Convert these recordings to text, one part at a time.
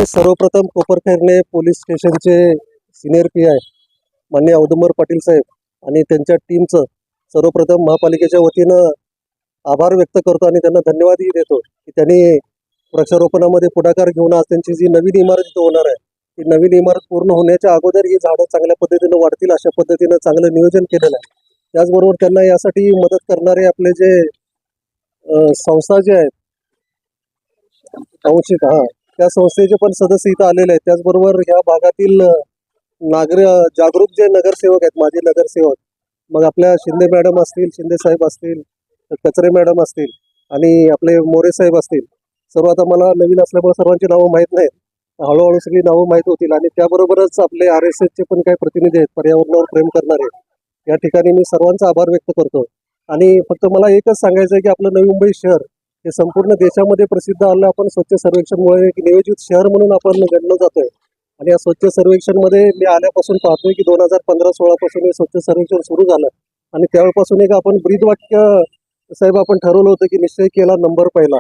सर्वप्रथम कोपरखैरणे पोलीस स्टेशनचे सिनियर पी.आय. माननीय औदुंबर पाटील साहेब आणि त्यांच्या टीमचं सर्वप्रथम महापालिकेच्या वतीनं आभार व्यक्त करतो आणि त्यांना धन्यवादही देतो की त्यांनी वृक्षारोपणामध्ये पुढाकार घेऊन आज त्यांची जी नवीन इमारत इथं होणार आहे ती नवीन इमारत पूर्ण होण्याच्या अगोदर ही झाडं चांगल्या पद्धतीनं वाढतील अशा पद्धतीनं चांगलं नियोजन केलेलं आहे. त्याचबरोबर त्यांना यासाठी मदत करणारे आपले जे संस्था जे आहेत औषध त्या संस्थेचे पण सदस्य इथं आलेले आहेत. त्याचबरोबर ह्या भागातील जागरूक जे नगरसेवक आहेत, माजी नगरसेवक, मग आपल्या शिंदे मॅडम असतील, शिंदे साहेब असतील, कचरे मॅडम असतील आणि आपले मोरे साहेब असतील. सर्व आता मला नवीन असल्यामुळे सर्वांची नावं माहीत नाहीत, हळूहळू सगळी नावं माहीत होतील. आणि त्याबरोबरच आपले RSSचे पण काही प्रतिनिधी आहेत, पर्यावरणावर प्रेम करणारे. या ठिकाणी मी सर्वांचा आभार व्यक्त करतो. आणि फक्त मला एकच सांगायचं आहे की आपलं नवी मुंबई शहर हे संपूर्ण देशामध्ये प्रसिद्ध आलं. आपण स्वच्छ सर्वेक्षणमुळे एक नियोजित शहर म्हणून आपण गणलं जातोय. आणि या स्वच्छ सर्वेक्षणमध्ये मी आल्यापासून पाहतोय की 2015-16 पासून हे स्वच्छ सर्वेक्षण सुरू झालं. आणि त्यावेळेपासून एक आपण ब्रीदवाक्य साहेब आपण ठरवलं होतं की निश्चय केला नंबर पहिला,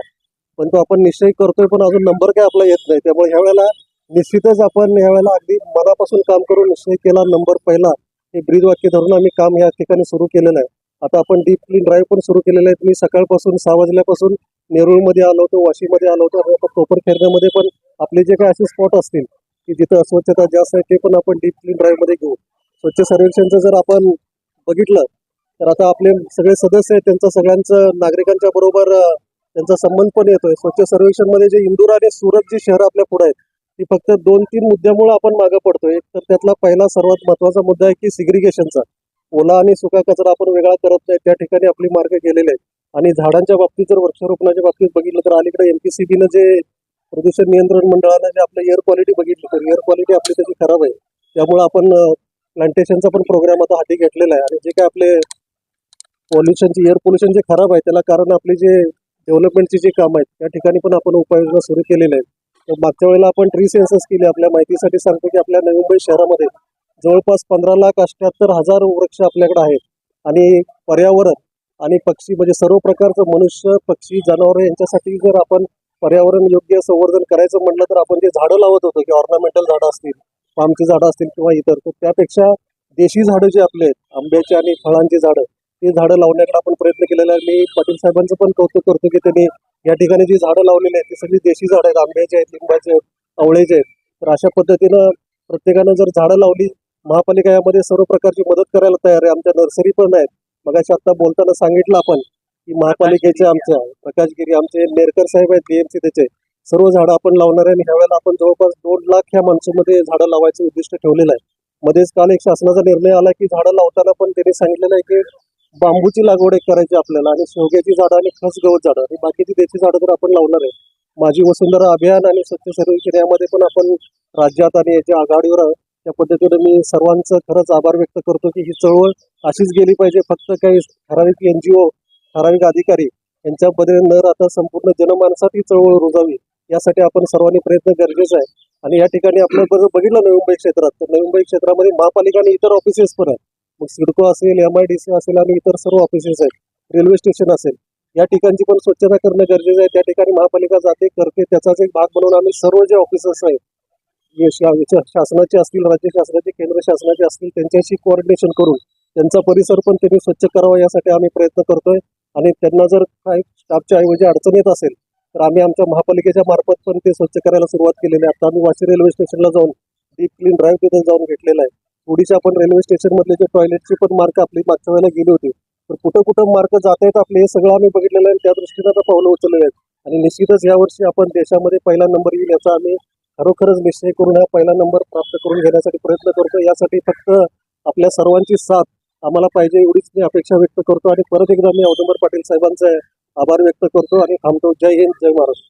पण तो आपण निश्चय करतोय पण अजून नंबर काय आपला येत नाही. त्यामुळे ह्यावेळेला निश्चितच आपण ह्यावेळेला अगदी मनापासून काम करून निश्चय केला नंबर पहिला हे ब्रीदवाक्य धरून आम्ही काम या ठिकाणी सुरू केलेलं आहे. आता आपण डीप क्लीन ड्राईव्ह पण सुरू केलेलं आहे. मी सकाळपासून 6 वाजल्यापासून नेरूळमध्ये आलो होतो, वाशीमध्ये आलो होतो, आणि कोपरखैरण्यामध्ये पण आपले जे काही असे स्पॉट असतील की जिथं अस्वच्छता जास्त आहे ते पण आपण डीप क्लीन ड्राईव्ह मध्ये घेऊ. स्वच्छ सर्वेक्षणचं जर आपण बघितलं तर आता आपले सगळे सदस्य आहेत, त्यांचं सगळ्यांचं नागरिकांच्या बरोबर त्यांचा संबंध पण येतोय. स्वच्छ सर्वेक्षण मध्ये जे इंदूर आणि सुरत जी शहरं आपल्या पुढे आहेत ती फक्त 2-3 मुद्द्यामुळे आपण मागे पडतोय. तर त्यातला पहिला सर्वात महत्वाचा मुद्दा आहे की सिग्रिगेशनचा. ओला आणि सुका कचरा आपण वेगळा करत नाही, त्या ठिकाणी आपली मार्ग गेलेले आहेत. आणि झाडांच्या बाबतीत जर वृक्षारोपणाच्या बाबतीत बघितलं तर अलीकडे MPCBनं जे प्रदूषण नियंत्रण मंडळानं जे आपलं एअर क्वालिटी बघितली तर एअर क्वालिटी आपली त्याची खराब आहे. त्यामुळे आपण प्लांटेशनचा पण प्रोग्राम आता हाती घेतलेला आहे. आणि जे काय आपले पॉल्युशनची एअर पोल्युशन जे खराब आहे त्याला कारण आपले जे डेव्हलपमेंटची जी कामं आहेत त्या ठिकाणी पण आपण उपाययोजना सुरू केलेल्या आहेत. तर मागच्या वेळेला आपण ट्री सेन्सस केले. आपल्या माहितीसाठी सांगतो की आपल्या नवी मुंबई शहरामध्ये जवळपास 15,78,000 वृक्ष आपल्याकडे आहेत. आणि पर्यावरण आणि पक्षी म्हणजे सर्व प्रकारचं मनुष्य, पक्षी, जनावर यांच्यासाठी जर आपण पर्यावरण योग्य संवर्धन करायचं म्हटलं तर आपण जे झाडं लावत होतो की ऑर्नामेंटल झाडं असतील, पामची झाडं असतील किंवा इतर, तर त्यापेक्षा देशी झाडं जे आपले आहेत, आंब्याची आणि फळांची झाडं, ते झाडं लावण्याकडे आपण प्रयत्न केलेला आहे. मी पाटील साहेबांचं पण कौतुक करतो की त्यांनी या ठिकाणी जी झाडं लावलेली आहेत ती सगळी देशी झाडं आहेत, आंब्याचे आहेत, लिंबाचे आहेत, आवळेचे आहेत. तर अशा पद्धतीनं प्रत्येकानं जर झाडं लावली, महापालिका यामध्ये सर्व प्रकारची मदत करायला तयार आहे. आमच्या नर्सरी पण आहेत. मगाशी आता बोलताना सांगितलं आपण की महापालिकेचे आमच्या प्रकाशगिरी आमचे नेरकर साहेब आहेत BMC, त्याचे सर्व झाडं आपण लावणार आहे. आणि ह्यावेळेला आपण जवळपास 2 लाख ह्या माणसामध्ये झाडं लावायचं उद्दिष्ट ठेवलेलं आहे. मध्येच काल एक शासनाचा निर्णय आला की झाडं लावताना पण त्यांनी सांगितलेलं आहे की बांबूची लागवड करायची आपल्याला, आणि शेवग्याची झाडं आणि खस गवत झाडं आणि बाकीची देशी झाडं तर आपण लावणार आहे. माझी वसुंधरा अभियान आणि स्वच्छ सर्वेक्षण यामध्ये पण आपण राज्यात आणि याच्या आघाडीवर आहोत. त्या पद्धतीने मी सर्वांचं खरंच आभार व्यक्त करतो की ही चळवळ अशीच गेली पाहिजे. फक्त काही ठराविक NGO, ठराविक अधिकारी यांच्यामध्ये न राहता संपूर्ण जनमानसात ही चळवळ रुजावी यासाठी आपण सर्वांनी प्रयत्न गरजेचा आहे. आणि या ठिकाणी आपलं बघितलं नवी मुंबई क्षेत्रात, तर नवी मुंबई क्षेत्रामध्ये महापालिका आणि इतर ऑफिसेस पण आहेत. मग सिडको असेल, MIDC असेल आणि इतर सर्व ऑफिसेस आहेत, रेल्वे स्टेशन असेल, या ठिकाणची पण स्वच्छता करणं गरजेचं आहे. त्या ठिकाणी महापालिका जाते, करते, त्याचाच एक भाग म्हणून आम्ही सर्व जे ऑफिसर्स आहेत शासनाचे असतील, राज्य शासनाचे, केंद्र शासनाचे असतील, त्यांच्याशी कोऑर्डिनेशन करून त्यांचा परिसर पण त्यांनी स्वच्छ करावा यासाठी आम्ही प्रयत्न करतोय. आणि त्यांना जर काही स्टाफच्या ऐवजी अडचण येत असेल तर आम्ही आमच्या महापालिकेच्या मार्फत पण ते स्वच्छ करायला सुरुवात केलेली आहे. आता आम्ही वाशी रेल्वे स्टेशनला जाऊन डीप क्लीन ड्राईव्ह तिथे जाऊन घेतलेला आहे. थोडीशी आपण रेल्वे स्टेशन मधले जे टॉयलेटची पण मार्क आपली मागच्या वेळेला गेली होती, तर कुठं कुठं मार्क जात आहेत आपले हे सगळं आम्ही बघितलेलं आहे. त्या दृष्टीनं आता पावलं उचललेले आहेत. आणि निश्चितच यावर्षी आपण देशामध्ये पहिला नंबर येईल याचा आम्ही खरोखरच निश्चय करून हा पहिला नंबर प्राप्त करून घेण्यासाठी प्रयत्न करतो. यासाठी फक्त आपल्या सर्वांची साथ आम्हाला पाहिजे एवढीच मी अपेक्षा व्यक्त करतो. आणि परत एकदा मी औदुंबर पाटील साहेबांचा आभार व्यक्त करतो आणि थांबतो. जय हिंद, जय महाराष्ट्र.